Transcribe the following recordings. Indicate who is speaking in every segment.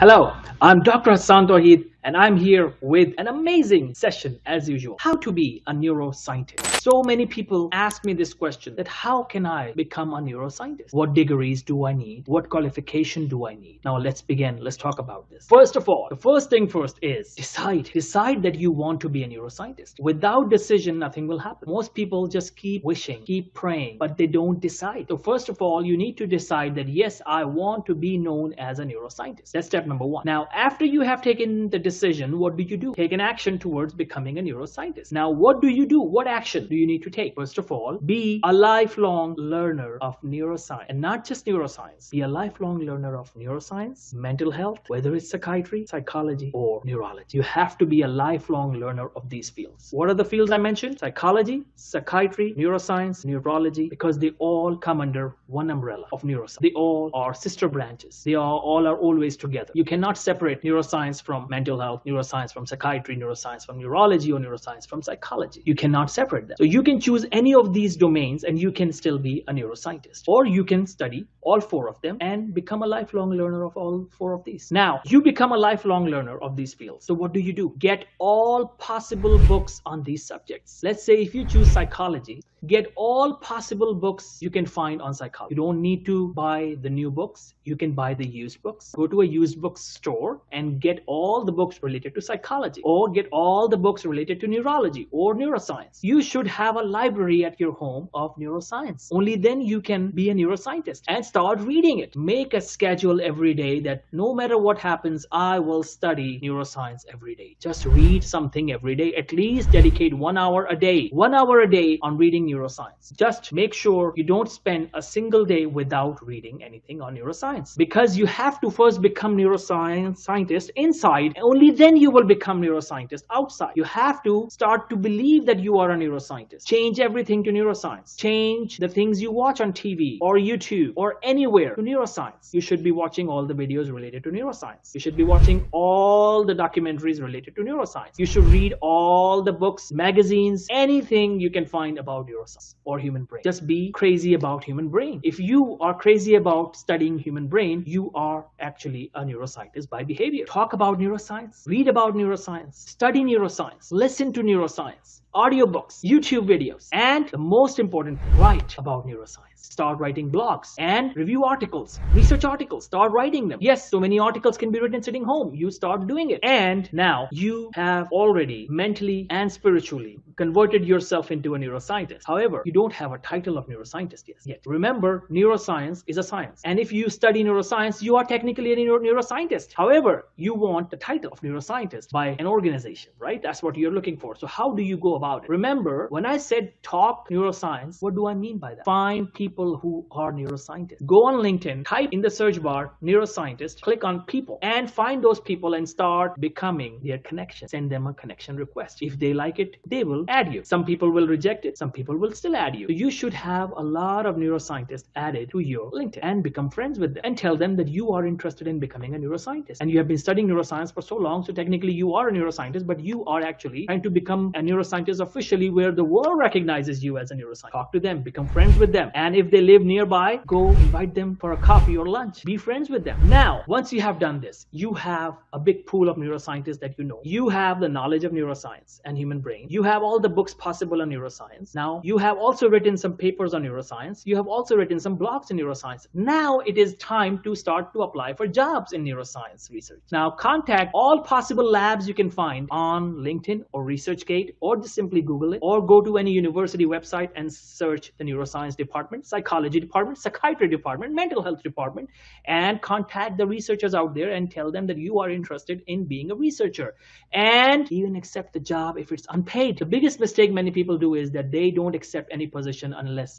Speaker 1: Hello, I'm Dr. Hassan Tawheed, and I'm here with an amazing session as usual. How to be a neuroscientist. So many people ask me this question that how can I become a neuroscientist? What degrees do I need? What qualification do I need? Now let's begin. Let's talk about this. First of all, the first thing first is decide. Decide that you want to be a neuroscientist. Without decision, nothing will happen. Most people just keep wishing, keep praying, but they don't decide. So first of all, you need to decide that yes, I want to be known as a neuroscientist. That's step number one. Now, after you have taken the decision, what do you do? Take an action towards becoming a neuroscientist. Now, what do you do? What action do you need to take? First of all, be a lifelong learner of neuroscience, and not just neuroscience. Be a lifelong learner of neuroscience, mental health, whether it's psychiatry, psychology, or neurology. You have to be a lifelong learner of these fields. What are the fields I mentioned? Psychology, psychiatry, neuroscience, neurology, because they all come under one umbrella of neuroscience. They all are sister branches. They all are always together. You cannot separate neuroscience from mental health, neuroscience from psychiatry, neuroscience from neurology, or neuroscience from psychology. You cannot separate them. So you can choose any of these domains and you can still be a neuroscientist. Or you can study all four of them and become a lifelong learner of all four of these. Now, you become a lifelong learner of these fields. So what do? Get all possible books on these subjects. Let's say if you choose psychology, get all possible books you can find on psychology. You don't need to buy the new books. You can buy the used books. Go to a used book store and get all the books related to psychology, or get all the books related to neurology or neuroscience. You should have a library at your home of neuroscience. Only then you can be a neuroscientist and start reading it. Make a schedule every day that no matter what happens, I will study neuroscience every day. Just read something every day. At least dedicate 1 hour a day. 1 hour a day on reading neuroscience. Just make sure you don't spend a single day without reading anything on neuroscience, because you have to first become neuroscientist inside. Only then you will become neuroscientist outside. You have to start to believe that you are a neuroscientist. Change everything to neuroscience. Change the things you watch on TV or YouTube or anywhere to neuroscience. You should be watching all the videos related to neuroscience. You should be watching all the documentaries related to neuroscience. You should read all the books, magazines, anything you can find about neuroscience or human brain. Just be crazy about human brain. If you are crazy about studying human brain, you are actually a neuroscientist by behavior. Talk about neuroscience, read about neuroscience, study neuroscience, listen to neuroscience, audiobooks, YouTube videos, and the most important, write about neuroscience. Start writing blogs and review articles, research articles. Start writing them. Yes, so many articles can be written sitting home. You start doing it. And now you have already mentally and spiritually converted yourself into a neuroscientist. However, you don't have a title of neuroscientist yet. Remember, neuroscience is a science. And if you study neuroscience, you are technically a neuroscientist. However, you want the title of neuroscientist by an organization, right? That's what you're looking for. So how do you go about it? Remember, when I said talk neuroscience, what do I mean by that? Find people who are neuroscientists. Go on LinkedIn, type in the search bar neuroscientist, click on people, and find those people and start becoming their connection. Send them a connection request. If they like it, they will add you. Some people will reject it. Some people will still add you. So you should have a lot of neuroscientists added to your LinkedIn and become friends with them and tell them that you are interested in becoming a neuroscientist. And you have been studying neuroscience for so long, so technically you are a neuroscientist, but you are actually trying to become a neuroscientist officially where the world recognizes you as a neuroscientist. Talk to them, become friends with them. And if they live nearby, go invite them for a coffee or lunch. Be friends with them. Now, once you have done this, you have a big pool of neuroscientists that you know. You have the knowledge of neuroscience and human brain. You have all the books possible on neuroscience. Now, you have also written some papers on neuroscience. You have also written some blogs in neuroscience. Now, it is time to start to apply for jobs in neuroscience research. Now, contact all possible labs you can find on LinkedIn or ResearchGate, or just simply Google it, or go to any university website and search the neuroscience department, psychology department, psychiatry department, mental health department, and contact the researchers out there and tell them that you are interested in being a researcher, and even accept the job if it's unpaid. The biggest mistake many people do is that they don't accept any position unless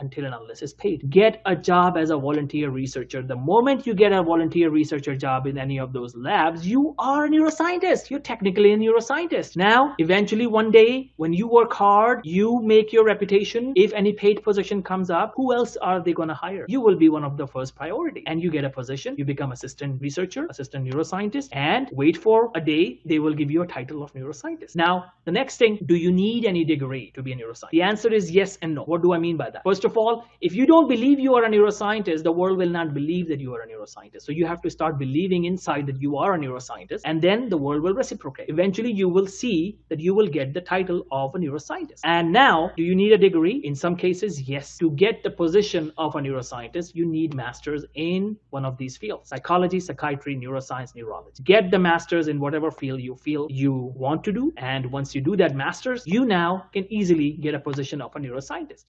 Speaker 1: it's paid. Get a job as a volunteer researcher. The moment you get a volunteer researcher job in any of those labs, you are a neuroscientist. You're technically a neuroscientist. Now, eventually one day when you work hard, you make your reputation. If any paid position comes up, who else are they going to hire? You will be one of the first priority, and you get a position. You become assistant researcher, assistant neuroscientist, and wait for a day, they will give you a title of neuroscientist. Now, the next thing, do you need any degree to be a neuroscientist? The answer is yes and no. What do I mean by that? First of all, if you don't believe you are a neuroscientist, the world will not believe that you are a neuroscientist. So you have to start believing inside that you are a neuroscientist, and then the world will reciprocate. Eventually, you will see that you will get the title of a neuroscientist. And now, do you need a degree? In some cases, yes. To get the position of a neuroscientist, you need masters in one of these fields: psychology, psychiatry, neuroscience, neurology. Get the masters in whatever field you feel you want to do, and once you do that masters, you now can easily get a position of a neuroscientist.